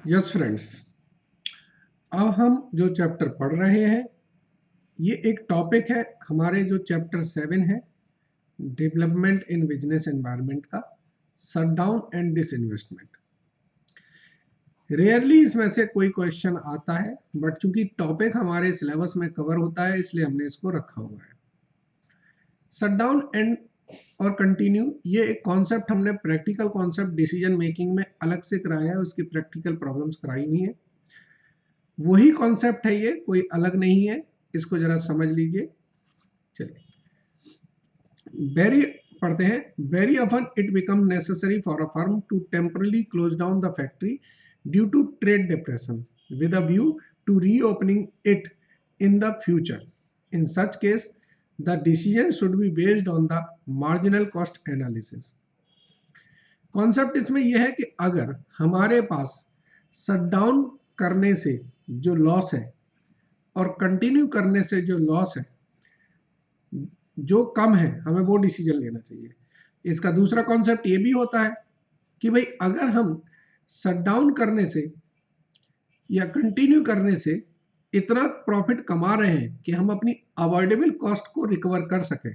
Yes friends, अब हम जो चैप्टर पढ़ रहे हैं ये एक टॉपिक है हमारे जो चैप्टर 7 है डेवलपमेंट इन बिजनेस एनवायरनमेंट का शटडाउन एंड डिसइन्वेस्टमेंट। रेयरली इसमें से कोई क्वेश्चन आता है बट चूंकि टॉपिक हमारे सिलेबस में कवर होता है इसलिए हमने इसको रखा हुआ है। शटडाउन एंड और कंटिन्यू ये एक कॉन्सेप्ट हमने प्रैक्टिकल कॉन्सेप्ट डिसीजन मेकिंग में अलग से कराया है, उसकी प्रैक्टिकल प्रॉब्लम्स कराई हुई हैं। वही कॉन्सेप्ट है, ये कोई अलग नहीं है, इसको जरा समझ लीजिए। चलिए वेरी पढ़ते हैं। Very often it become necessary for a firm to temporarily close down the factory due to trade depression with a view to reopening it in the future. In such case, the decision should be based on the marginal cost analysis. Concept इसमें यह है कि अगर हमारे पास shutdown करने से जो loss है और कंटिन्यू करने से जो लॉस है जो कम है, हमें वो डिसीजन लेना चाहिए। इसका दूसरा कॉन्सेप्ट ये भी होता है कि भाई अगर हम शटडाउन करने से या कंटिन्यू करने से इतना प्रॉफिट कमा रहे हैं कि हम अपनी अवॉइडेबल कॉस्ट को रिकवर कर सकें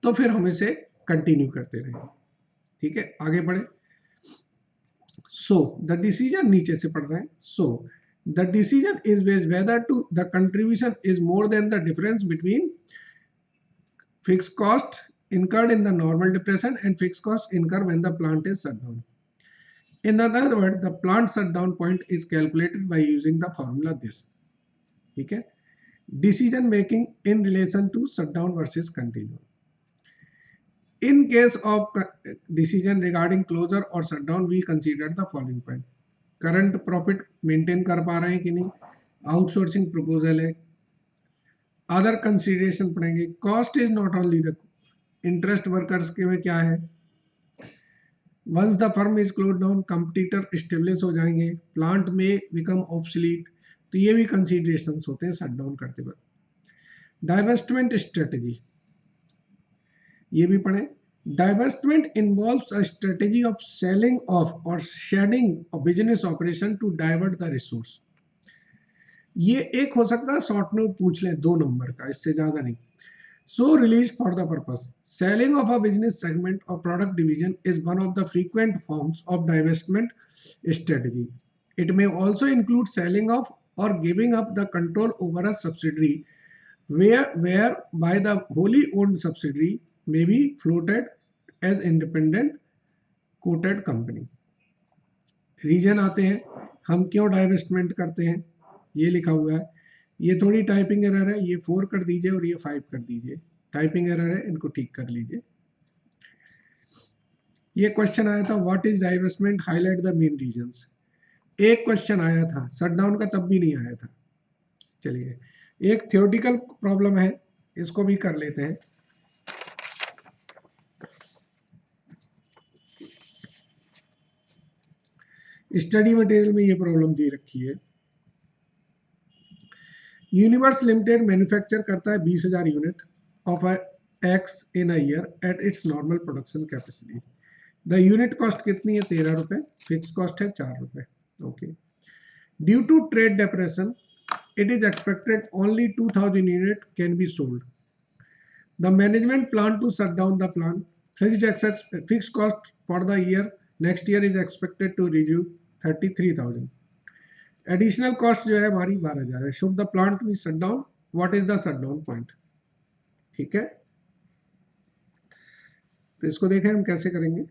तो फिर हम इसे कंटिन्यू करते रहें। ठीक है, आगे बढ़े। सो द डिसीजन नीचे से पढ़ रहे हैं। So the decision is based whether to the contribution is more than the difference between fixed cost incurred in the normal depression and fixed cost incurred when the plant is shut down. In other words, the plant shutdown point is calculated by using the formula this. ठीक है, decision making in relation to shutdown versus continue. In case of decision regarding closure or shutdown, we consider the following point. Current profit maintain कर पा रहे हैं कि नहीं, outsourcing proposal है, other consideration पढ़ेंगे, cost is not only the interest workers के में क्या है, once the firm is close down competitor establish हो जाएंगे, प्लांट में बिकम ऑब्सलीट, तो ये भी कंसिडरेशन होते हैं शट डाउन करते वक्त। डाइवेस्टमेंट स्ट्रेटेजी ये भी पढ़े। Divestment involves a strategy of selling off और shedding off business operation to divert the resource. ये एक हो सकता है शॉर्ट नोट पूछ लें 2 नंबर का, इससे ज्यादा नहीं। So released for the purpose. Selling of a business segment or product division is one of the frequent forms of divestment strategy. It may also include selling off or giving up the control over a subsidiary whereby the wholly owned subsidiary may be floated as independent quoted company. Reason आते हैं हम क्यों divestment करते हैं, ये लिखा हुआ है। ये थोड़ी टाइपिंग एरर है, ये 4 कर दीजिए और ये 5 कर दीजिए, टाइपिंग एरर है, इनको ठीक कर लीजिए। ये क्वेश्चन आया था what is divestment, highlight the main reasons. एक क्वेश्चन आया था शटडाउन का, तब भी नहीं आया था। चलिए एक थ्योरेटिकल प्रॉब्लम है, इसको भी कर लेते हैं। स्टडी मटेरियल में ये प्रॉब्लम दी रखी है। यूनिवर्स लिमिटेड मैन्युफैक्चर करता है 20,000 unit of X in a year at its normal production capacity. The unit cost कितनी है, 13 रुपए, फिक्स कॉस्ट है 4 रुपए। Okay, due to trade depression it is expected only 2,000 unit can be sold. The management plan to shut down the plant. Fixed cost for the year next year is expected to reduce 33,000. Additional cost जो है हमारी 12,000 है। Should the plant be shut down, what is the shut down point. ठीक है, तो इसको देखें हम कैसे करेंगे।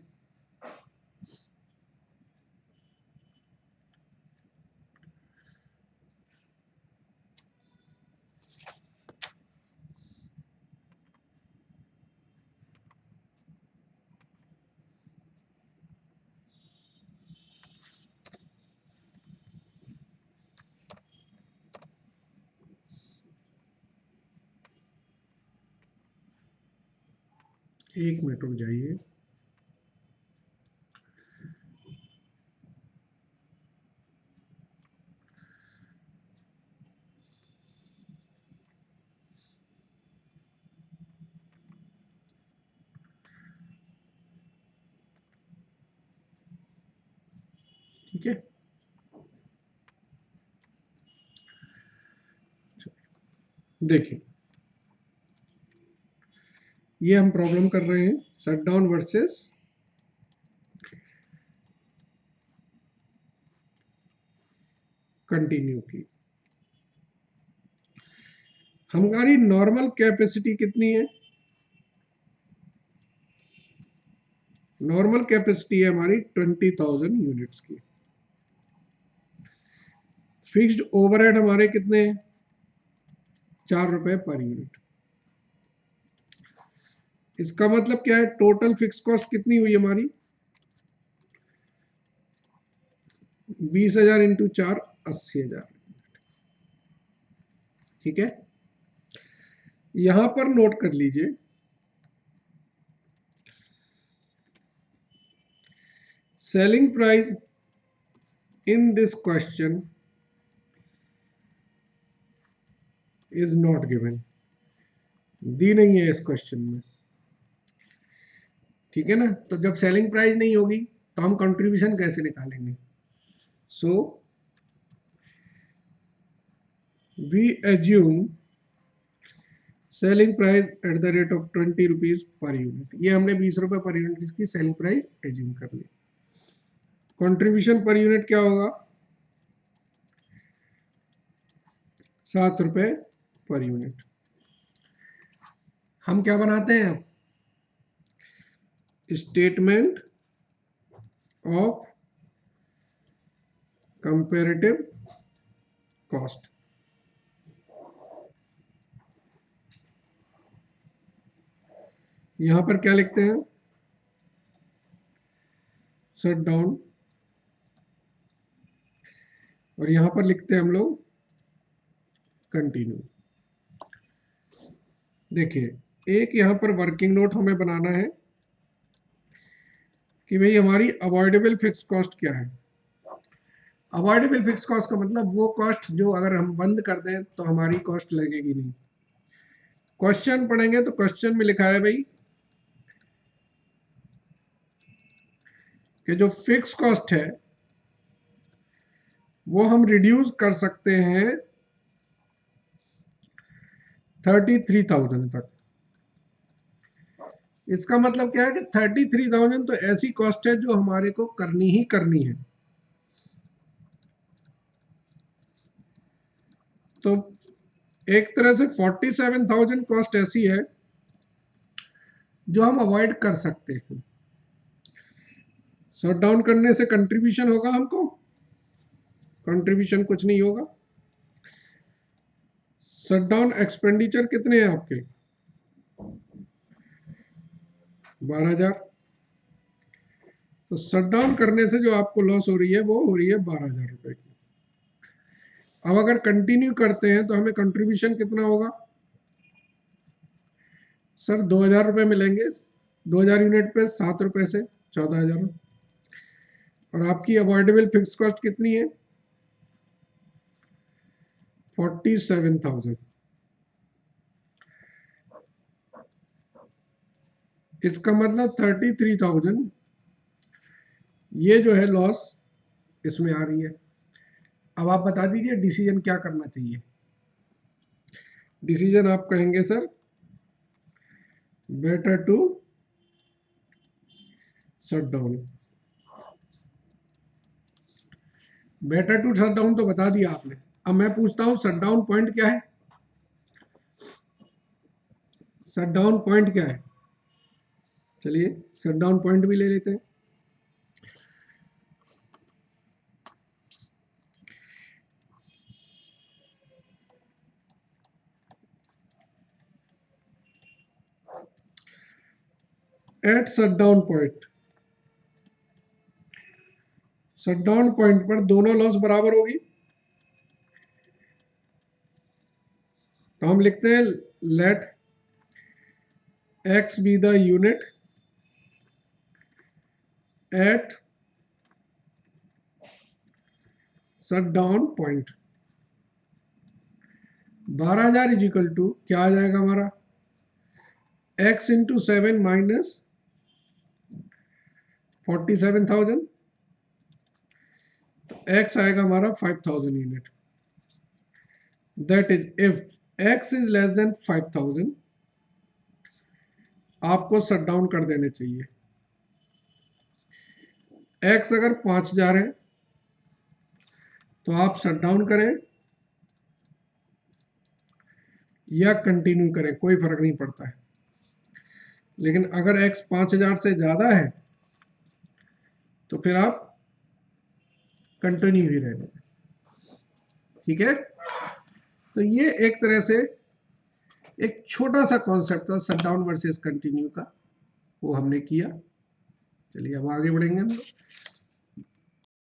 एक मिनट रुक जाइए। ठीक है, देखिए ये हम प्रॉब्लम कर रहे हैं शटडाउन वर्सेस कंटिन्यू की। हमारी नॉर्मल कैपेसिटी कितनी है? नॉर्मल कैपेसिटी है हमारी 20,000 यूनिट्स की। फिक्स्ड ओवरहेड हमारे कितने हैं? 4 रुपए पर यूनिट। इसका मतलब क्या है? टोटल फिक्स कॉस्ट कितनी हुई हमारी? 20,000 इंटू 4 80,000। ठीक है, यहां पर नोट कर लीजिए selling price in this question is not given, दी नहीं है इस क्वेश्चन में। ठीक है ना, तो जब सेलिंग प्राइस नहीं होगी तो हम कंट्रीब्यूशन कैसे निकालेंगे? So we assume selling price at the rate of 20 rupees per unit. ये हमने 20 रुपए पर यूनिट की सेलिंग प्राइस एज्यूम कर ली। कंट्रीब्यूशन पर यूनिट क्या होगा? 7 रुपए पर यूनिट। हम क्या बनाते हैं? Statement of comparative cost. यहां पर क्या लिखते हैं? Shut down. और यहां पर लिखते हैं हम लोग कंटिन्यू। देखिए एक यहां पर वर्किंग नोट हमें बनाना है कि भाई हमारी अवॉइडेबल फिक्स कॉस्ट क्या है। अवॉइडेबल फिक्स कॉस्ट का मतलब वो कॉस्ट जो अगर हम बंद कर दें तो हमारी कॉस्ट लगेगी नहीं। क्वेश्चन पढ़ेंगे तो क्वेश्चन में लिखा है भाई कि जो फिक्स कॉस्ट है वो हम रिड्यूस कर सकते हैं 33,000 तक। इसका मतलब क्या है कि 33,000 तो ऐसी कॉस्ट है जो हमारे को करनी ही करनी है। तो एक तरह से 47,000 कॉस्ट ऐसी है जो हम अवॉइड कर सकते हैं। शट डाउन करने से कंट्रीब्यूशन होगा हमको? कंट्रीब्यूशन कुछ नहीं होगा। शट डाउन एक्सपेंडिचर कितने हैं आपके? 12,000। तो शट डाउन करने से जो आपको लॉस हो रही है वो हो रही है 12,000 रुपए की। अब अगर कंटिन्यू करते हैं तो हमें कंट्रीब्यूशन कितना होगा? सर 2,000 रुपए मिलेंगे। 2,000 यूनिट पे 7 रुपए से 14,000। और आपकी अवॉइडेबल फिक्स कॉस्ट कितनी है? 47,000। इसका मतलब 33,000 ये जो है लॉस इसमें आ रही है। अब आप बता दीजिए डिसीजन क्या करना चाहिए। डिसीजन आप कहेंगे sir better to shut down. Better to shut down तो बता दिया आपने। अब मैं पूछता हूं शट डाउन पॉइंट क्या है? शट डाउन पॉइंट क्या है? चलिए शट डाउन पॉइंट भी ले लेते हैं। At shut down point, shut down point पर दोनों लॉस बराबर होगी। तो हम लिखते हैं let X be the unit at shut down point. 12,000 is equal to क्या आ जाएगा हमारा? x into 7 minus 47,000। तो x आएगा हमारा 5,000 unit. That is if x is less than 5000, आपको शट डाउन कर देने चाहिए। x अगर 5000 है तो आप शट डाउन करें या कंटिन्यू करें, कोई फर्क नहीं पड़ता है। लेकिन अगर x 5000 से ज्यादा है तो फिर आप कंटिन्यू ही रहने दें। ठीक है, तो ये एक तरह से एक छोटा सा कॉन्सेप्ट था शट डाउन वर्सेस कंटिन्यू का, वो हमने किया। चलिए अब आगे बढ़ेंगे हम लोग।